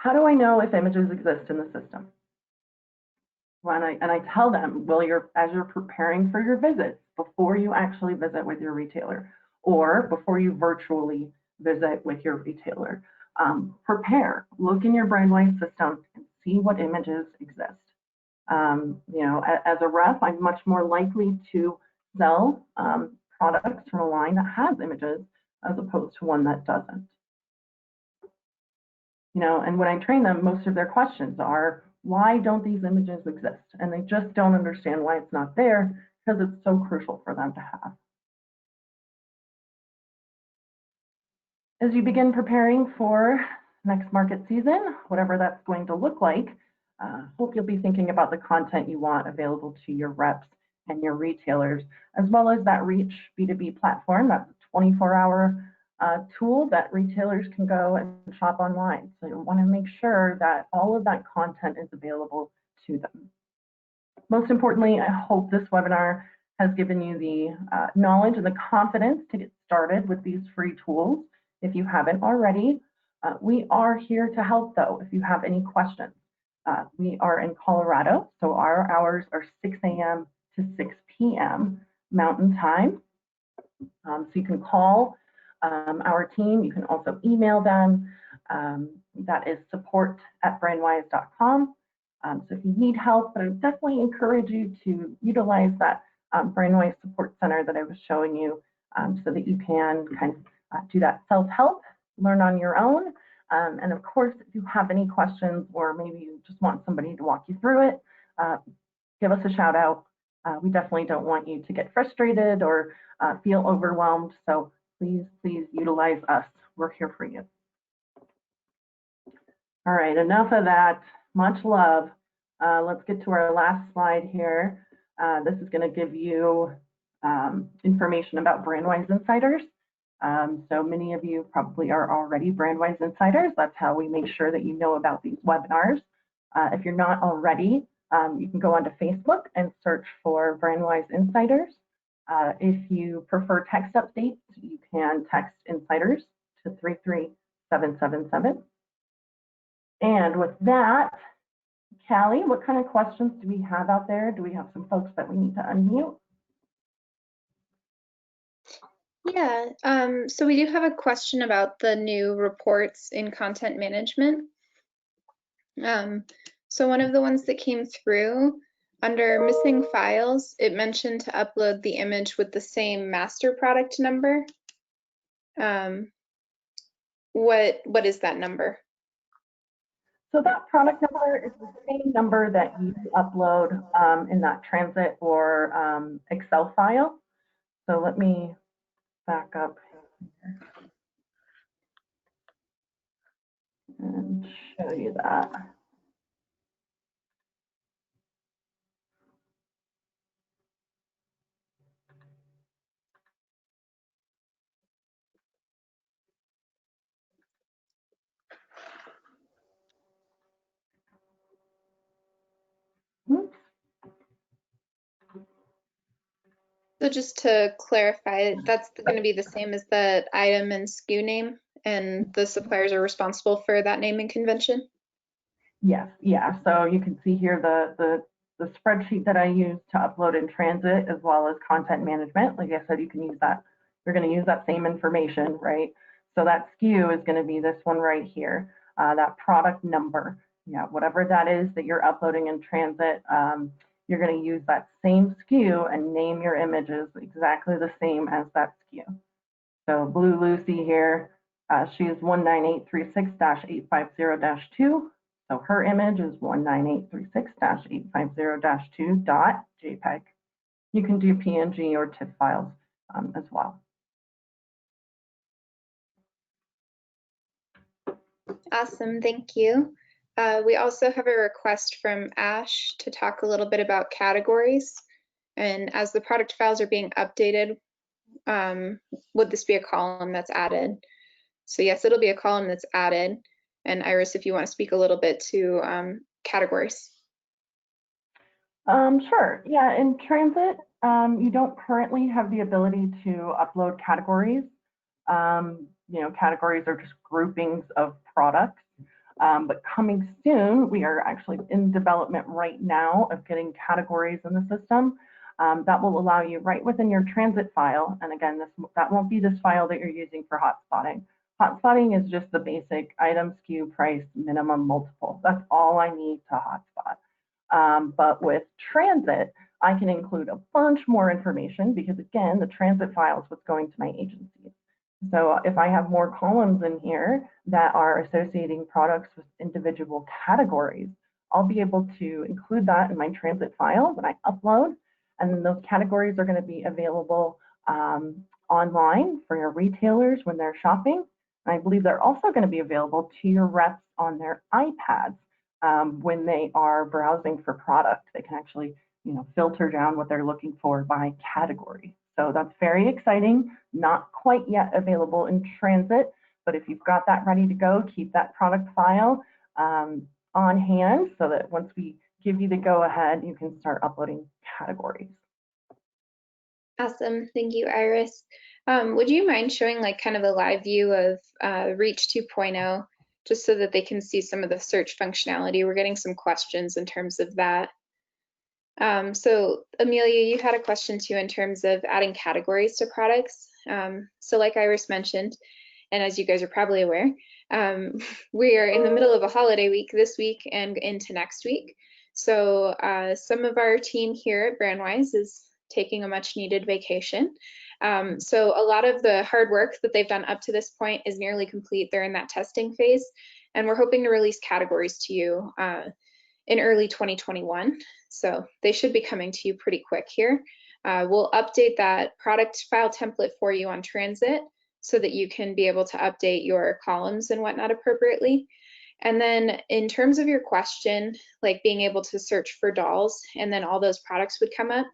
How do I know if images exist in the system? And I tell them, well, as you're preparing for your visits, before you actually visit with your retailer, or before you virtually visit with your retailer, prepare, look in your Brandwise system and see what images exist. As a rep, I'm much more likely to sell products from a line that has images as opposed to one that doesn't. And when I train them, most of their questions are, why don't these images exist? And they just don't understand why it's not there because it's so crucial for them to have. As you begin preparing for next market season, whatever that's going to look like, hope you'll be thinking about the content you want available to your reps and your retailers, as well as that Reach B2B platform. That's a 24-hour tool that retailers can go and shop online. So you want to make sure that all of that content is available to them. Most importantly, I hope this webinar has given you the knowledge and the confidence to get started with these free tools. If you haven't already, we are here to help though if you have any questions. We are in Colorado, so our hours are 6 a.m. to 6 p.m. Mountain Time. So you can call our team. You can also email them. That is support@brandwise.com. So if you need help, I would definitely encourage you to utilize that Brandwise Support Center that I was showing you so that you can kind of do that self-help, learn on your own. And of course, if you have any questions or maybe you just want somebody to walk you through it, give us a shout out. We definitely don't want you to get frustrated or feel overwhelmed. So please utilize us. We're here for you. All right, enough of that. Much love. Let's get to our last slide here. This is going to give you information about Brandwise Insiders. So many of you probably are already Brandwise Insiders. That's how we make sure that you know about these webinars. If you're not already, you can go onto Facebook and search for Brandwise Insiders. If you prefer text updates, you can text Insiders to 33777. And with that, Callie, what kind of questions do we have out there? Do we have some folks that we need to unmute? Yeah, so we do have a question about the new reports in content management. So one of the ones that came through under missing files, it mentioned to upload the image with the same master product number. What is that number? So that product number is the same number that you upload in that transit or Excel file. So let me back up here and show you that. Oops. So just to clarify, that's going to be the same as the item and SKU name, and the suppliers are responsible for that naming convention? Yes, yeah. So you can see here the spreadsheet that I use to upload in transit as well as content management. Like I said, you can use that. You're going to use that same information, right? So that SKU is going to be this one right here, that product number. Yeah, whatever that is that you're uploading in transit, you're going to use that same SKU and name your images exactly the same as that SKU. So Blue Lucy here, she is 19836-850-2. So her image is 19836-850-2.jpg. You can do PNG or TIFF files as well. Awesome, thank you. We also have a request from Ash to talk a little bit about categories. And as the product files are being updated, would this be a column that's added? So yes, it'll be a column that's added. And Iris, if you want to speak a little bit to categories. Sure, yeah, in transit, you don't currently have the ability to upload categories. Categories are just groupings of products. But coming soon, we are actually in development right now of getting categories in the system that will allow you right within your transit file. And again, that won't be this file that you're using for hotspotting. Hotspotting is just the basic item, SKU, price, minimum, multiple. That's all I need to hotspot. But with transit, I can include a bunch more information because again, the transit file is what's going to my agencies. So if I have more columns in here that are associating products with individual categories, I'll be able to include that in my transit file that I upload. And then those categories are going to be available online for your retailers when they're shopping. And I believe they're also going to be available to your reps on their iPads when they are browsing for product. They can actually, filter down what they're looking for by category. So that's very exciting, not quite yet available in transit, but if you've got that ready to go, keep that product file on hand so that once we give you the go ahead, you can start uploading categories. Awesome, thank you, Iris. Would you mind showing like kind of a live view of Reach 2.0, just so that they can see some of the search functionality? We're getting some questions in terms of that. So Amelia, you had a question too in terms of adding categories to products. So like Iris mentioned, and as you guys are probably aware, we are in the middle of a holiday week this week and into next week. So some of our team here at Brandwise is taking a much needed vacation. So a lot of the hard work that they've done up to this point is nearly complete. They're in that testing phase, and we're hoping to release categories to you in early 2021. So they should be coming to you pretty quick here. We'll update that product file template for you on transit so that you can be able to update your columns and whatnot appropriately. And then in terms of your question, like being able to search for dolls and then all those products would come up,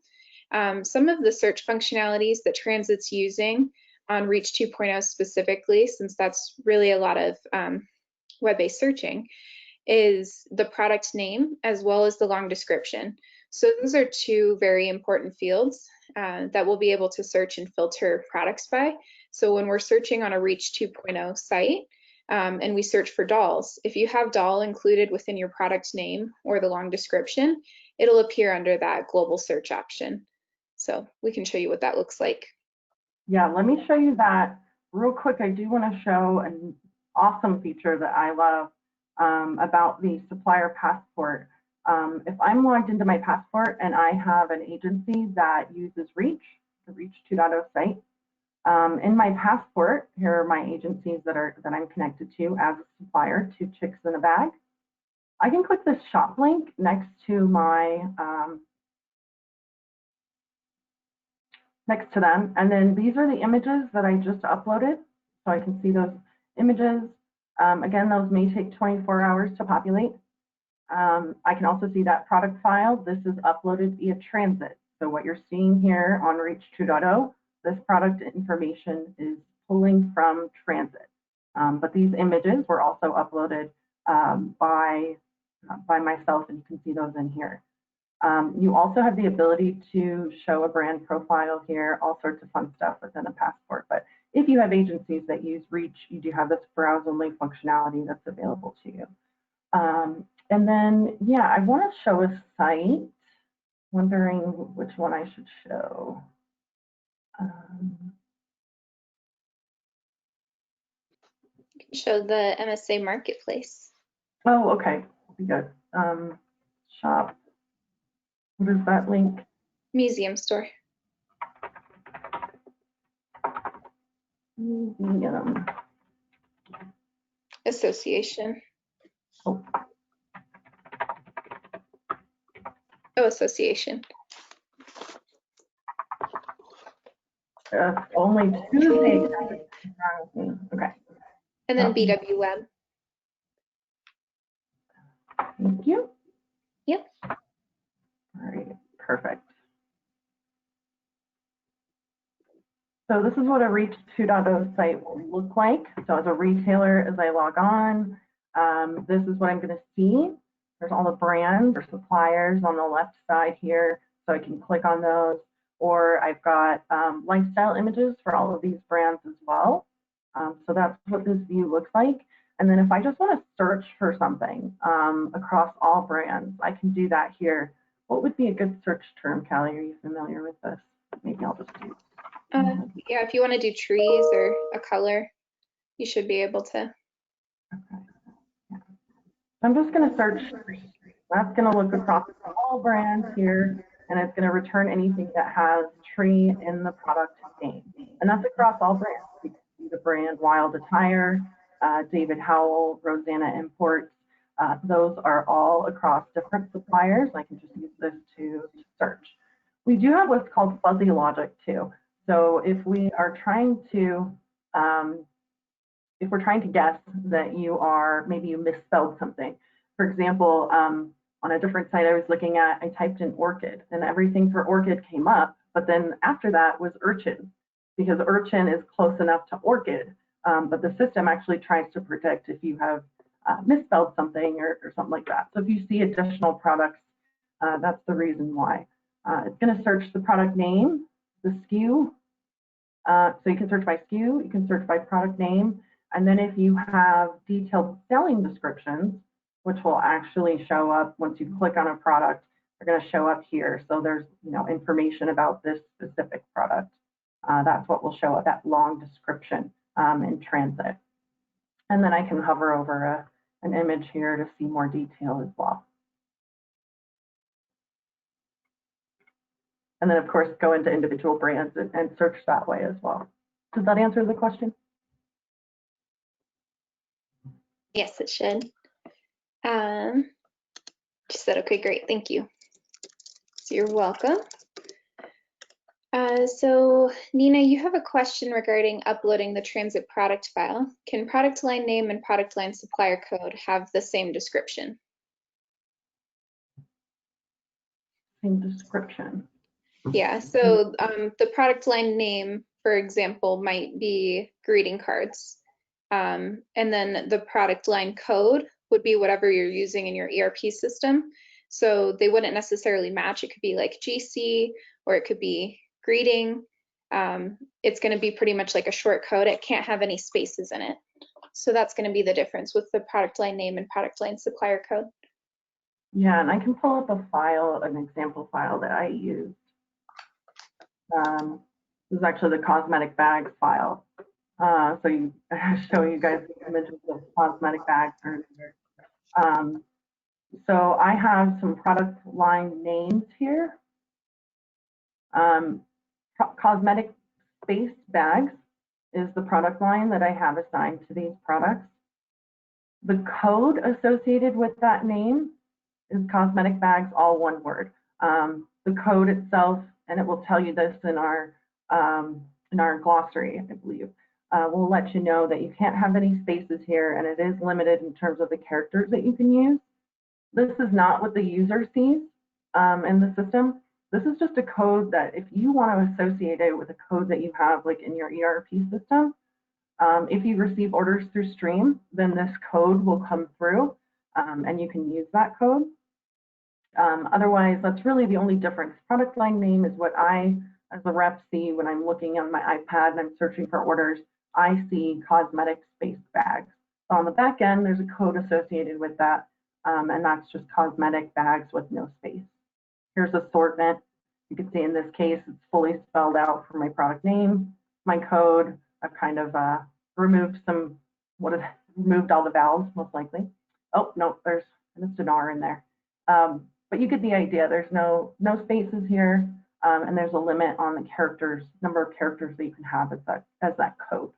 some of the search functionalities that Transit's using on Reach 2.0 specifically, since that's really a lot of web-based searching, is the product name as well as the long description. So those are two very important fields that we'll be able to search and filter products by. So when we're searching on a Reach 2.0 site and we search for dolls, if you have doll included within your product name or the long description, it'll appear under that global search option. So we can show you what that looks like. Yeah, let me show you that real quick. I do want to show an awesome feature that I love about the supplier passport. If I'm logged into my passport and I have an agency that uses Reach, the Reach 2.0 site, in my passport, here are my agencies that I'm connected to as a supplier to Chicks in a Bag. I can click this shop link next to my next to them, and then these are the images that I just uploaded, so I can see those images. Again, those may take 24 hours to populate. I can also see that product file. This is uploaded via transit. So what you're seeing here on Reach 2.0, this product information is pulling from transit. But these images were also uploaded by myself, and you can see those in here. You also have the ability to show a brand profile here, all sorts of fun stuff within a passport. But if you have agencies that use Reach, you do have this browse only functionality that's available to you. And then, yeah, I want to show a site, wondering which one I should show. Show the MSA Marketplace. Oh, okay, be good. Shop, what is that link? Museum store. Museum. Association. Oh. Oh, association. Only 2 pages. Okay. And then BW Web. Thank you. Yep. All right, perfect. So this is what a Reach 2.0 site will look like. So as a retailer, as I log on, this is what I'm going to see. There's all the brands or suppliers on the left side here, so I can click on those. Or I've got lifestyle images for all of these brands as well. So that's what this view looks like. And then if I just want to search for something across all brands, I can do that here. What would be a good search term, Callie? Are you familiar with this? Maybe I'll just do. Yeah, if you want to do trees or a color, you should be able to. Okay. Yeah. I'm just going to search trees. That's going to look across all brands here, and it's going to return anything that has tree in the product name. And that's across all brands. You can see the brand Wild Attire, David Howell, Rosanna Imports. Those are all across different suppliers. I can just use this to search. We do have what's called fuzzy logic too. So if we are trying to, if we're trying to guess that maybe you misspelled something. For example, on a different site I was looking at, I typed in orchid and everything for orchid came up, but then after that was urchin, because urchin is close enough to orchid, but the system actually tries to predict if you have misspelled something or something like that. So if you see additional products, that's the reason why. It's going to search the product name, the SKU. So you can search by SKU, you can search by product name, and then if you have detailed selling descriptions, which will actually show up once you click on a product, they're going to show up here. So there's information about this specific product. That's what will show up, that long description in transit. And then I can hover over an image here to see more detail as well. And then of course go into individual brands and search that way as well. Does that answer the question? Yes, it should. She said, okay, great, thank you. So you're welcome. So Nina, you have a question regarding uploading the transit product file. Can product line name and product line supplier code have the same description? Same description. Yeah, so the product line name, for example, might be greeting cards. And then the product line code would be whatever you're using in your ERP system. So they wouldn't necessarily match. It could be like GC or it could be greeting. It's going to be pretty much like a short code. It can't have any spaces in it. So that's going to be the difference with the product line name and product line supplier code. Yeah, and I can pull up a file, an example file that I used. This is actually the cosmetic bags file. So I show you guys the images of cosmetic bags. So I have some product line names here. Cosmetic space bags is the product line that I have assigned to these products. The code associated with that name is cosmetic bags, all one word. The code itself, and it will tell you this in our glossary, I believe, will let you know that you can't have any spaces here, and it is limited in terms of the characters that you can use. This is not what the user sees in the system. This is just a code that if you want to associate it with a code that you have like in your ERP system, if you receive orders through Stream, then this code will come through and you can use that code. Otherwise, that's really the only difference. Product line name is what I, as a rep, see when I'm looking on my iPad and I'm searching for orders. I see cosmetic space bags. So on the back end, there's a code associated with that, and that's just cosmetic bags with no space. Here's assortment. You can see in this case, it's fully spelled out for my product name, my code. I've kind of removed removed all the vowels, most likely. Oh, no, there's just an R in there. But you get the idea. There's no spaces here, and there's a limit on the characters, number of characters that you can have as that code.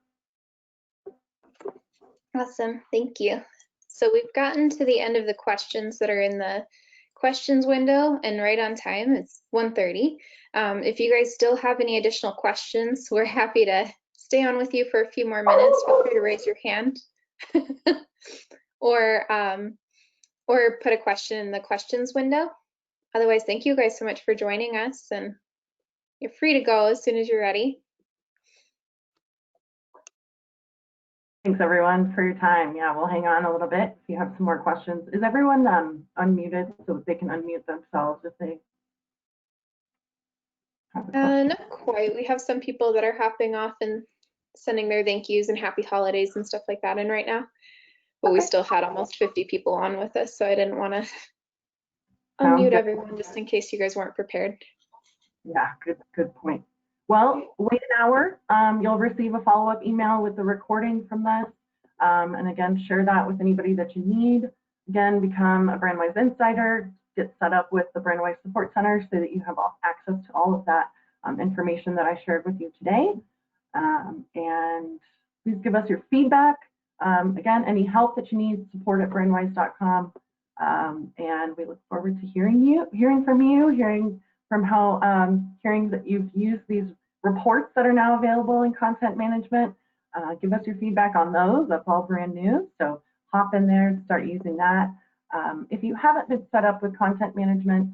Awesome, thank you. So we've gotten to the end of the questions that are in the questions window, and right on time. It's 1:30. If you guys still have any additional questions, we're happy to stay on with you for a few more minutes. Feel free to raise your hand or put a question in the questions window. Otherwise, thank you guys so much for joining us, and you're free to go as soon as you're ready. Thanks everyone for your time. Yeah, we'll hang on a little bit if you have some more questions. Is everyone unmuted so that they can unmute themselves if they have a question? Not quite. We have some people that are hopping off and sending their thank yous and happy holidays and stuff like that in right now. but we Okay. still had almost 50 people on with us, so I didn't want to Sounds unmute good. everyone just in case you guys weren't prepared. Yeah, good point. Well, wait an hour. You'll receive a follow-up email with the recording from this. And again, share that with anybody that you need. Again, become a Brandwise Insider, get set up with the Brandwise Support Center so that you have access to all of that information that I shared with you today. And please give us your feedback. Again, any help that you need, support at brandwise.com. And we look forward to hearing from you, hearing that you've used these reports that are now available in content management. Give us your feedback on those. That's all brand new. So hop in there and start using that. If you haven't been set up with content management,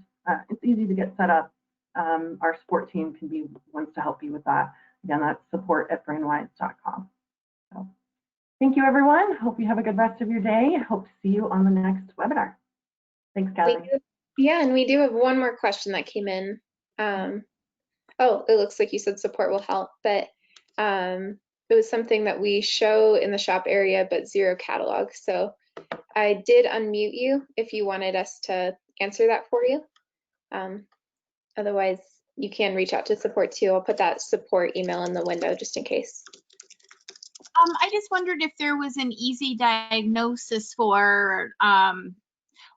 it's easy to get set up. Our support team can be ones to help you with that. Again, that's support@brandwise.com. So, thank you, everyone. Hope you have a good rest of your day. Hope to see you on the next webinar. Thanks, Kathy. Yeah, and we do have one more question that came in. Oh, it looks like you said support will help, but it was something that we show in the shop area, but zero catalog. So I did unmute you if you wanted us to answer that for you. Otherwise, you can reach out to support too. I'll put that support email in the window just in case. I just wondered if there was an easy diagnosis for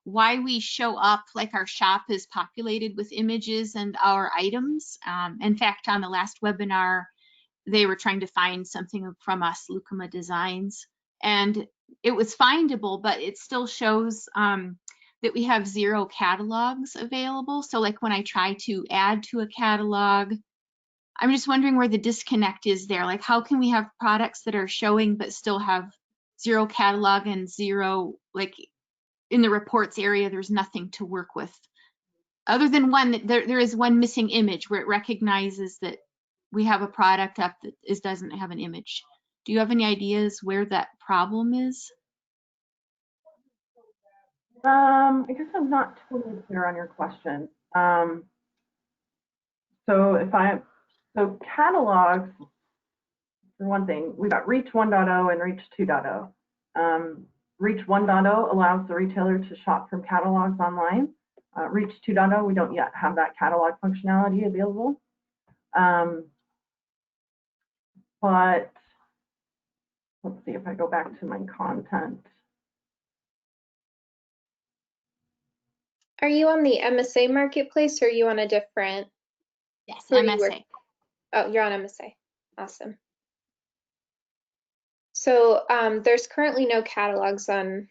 why we show up like our shop is populated with images and our items. In fact, on the last webinar, they were trying to find something from us, Lucuma Designs, and it was findable, but it still shows that we have zero catalogs available. So like when I try to add to a catalog, I'm just wondering where the disconnect is there. Like how can we have products that are showing but still have zero catalog and zero, like in the reports area, there's nothing to work with. Other than one, there is one missing image where it recognizes that we have a product up that doesn't have an image. Do you have any ideas where that problem is? I guess I'm not totally clear on your question. So catalogs, for one thing, we've got Reach 1.0 and Reach 2.0. Reach 1.0 allows the retailer to shop from catalogs online. Reach 2.0, we don't yet have that catalog functionality available. But let's see if I go back to my content. Are you on the MSA marketplace or are you on a different? Yes, MSA. Oh, you're on MSA. Awesome. So there's currently no catalogs on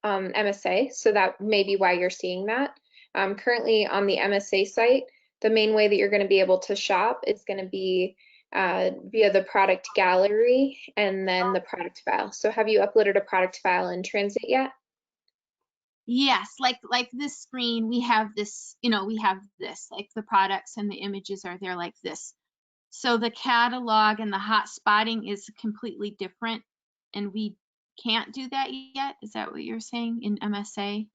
MSA, so that may be why you're seeing that. Currently on the MSA site, the main way that you're going to be able to shop is going to be via the product gallery and then the product file. So have you uploaded a product file in Transit yet? Yes, like this screen, we have this, we have this, like the products and the images are there like this. So the catalog and the hot spotting is completely different, and we can't do that yet. Is that what you're saying in MSA?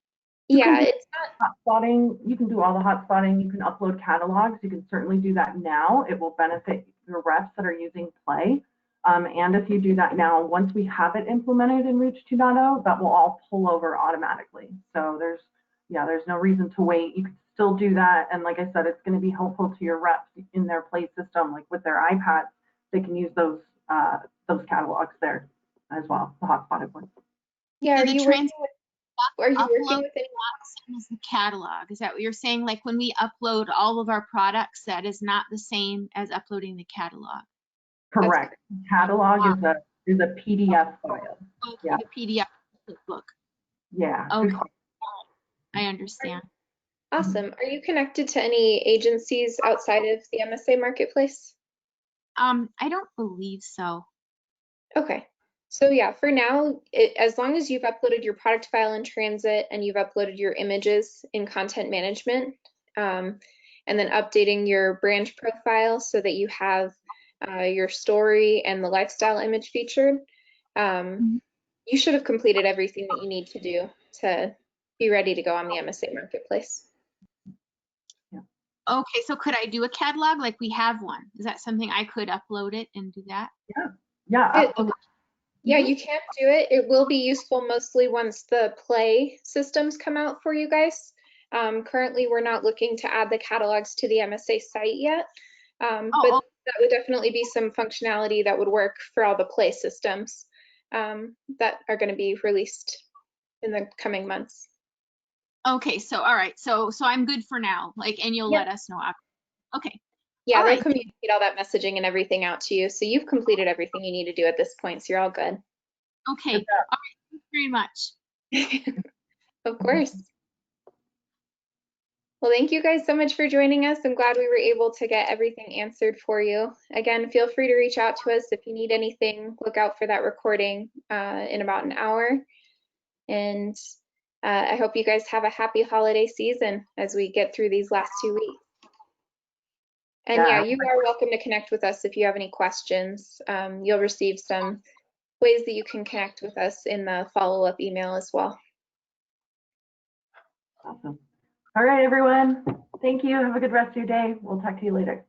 Yeah, it's not hotspotting. You can do all the hotspotting. You can upload catalogs. You can certainly do that now. It will benefit your reps that are using Play. And if you do that now, once we have it implemented in Reach 2.0, that will all pull over automatically. So there's no reason to wait. You can still do that. And like I said, it's going to be helpful to your reps in their Play system, like with their iPads, they can use those catalogs there as well, the hotspotted ones. Yeah, so are you working with any as the catalog? Is that what you're saying? Like when we upload all of our products, that is not the same as uploading the catalog. Correct. Catalog is a PDF file. Oh, yeah. The PDF book. Yeah. Okay. I understand. Awesome. Are you connected to any agencies outside of the MSA marketplace? I don't believe so. Okay. So yeah, for now, as long as you've uploaded your product file in Transit and you've uploaded your images in content management, and then updating your brand profile so that you have your story and the lifestyle image featured, you should have completed everything that you need to do to be ready to go on the MSA marketplace. Yeah. Okay, so could I do a catalog like we have one? Is that something I could upload it and do that? Yeah, absolutely. Yeah, you can do it. It will be useful mostly once the Play systems come out for you guys. Currently, we're not looking to add the catalogs to the MSA site yet, but that would definitely be some functionality that would work for all the Play systems that are going to be released in the coming months. Okay, so all right, so I'm good for now. Like, and you'll Yep. let us know after. Okay. Yeah, All they'll right. communicate all that messaging and everything out to you. So you've completed everything you need to do at this point, so you're all good. Okay. All right. Thanks very much. Of course. Well, thank you guys so much for joining us. I'm glad we were able to get everything answered for you. Again, feel free to reach out to us if you need anything. Look out for that recording in about an hour. And I hope you guys have a happy holiday season as we get through these last 2 weeks. And yeah, you are welcome to connect with us if you have any questions. You'll receive some ways that you can connect with us in the follow-up email as well. Awesome. All right, everyone. Thank you. Have a good rest of your day. We'll talk to you later.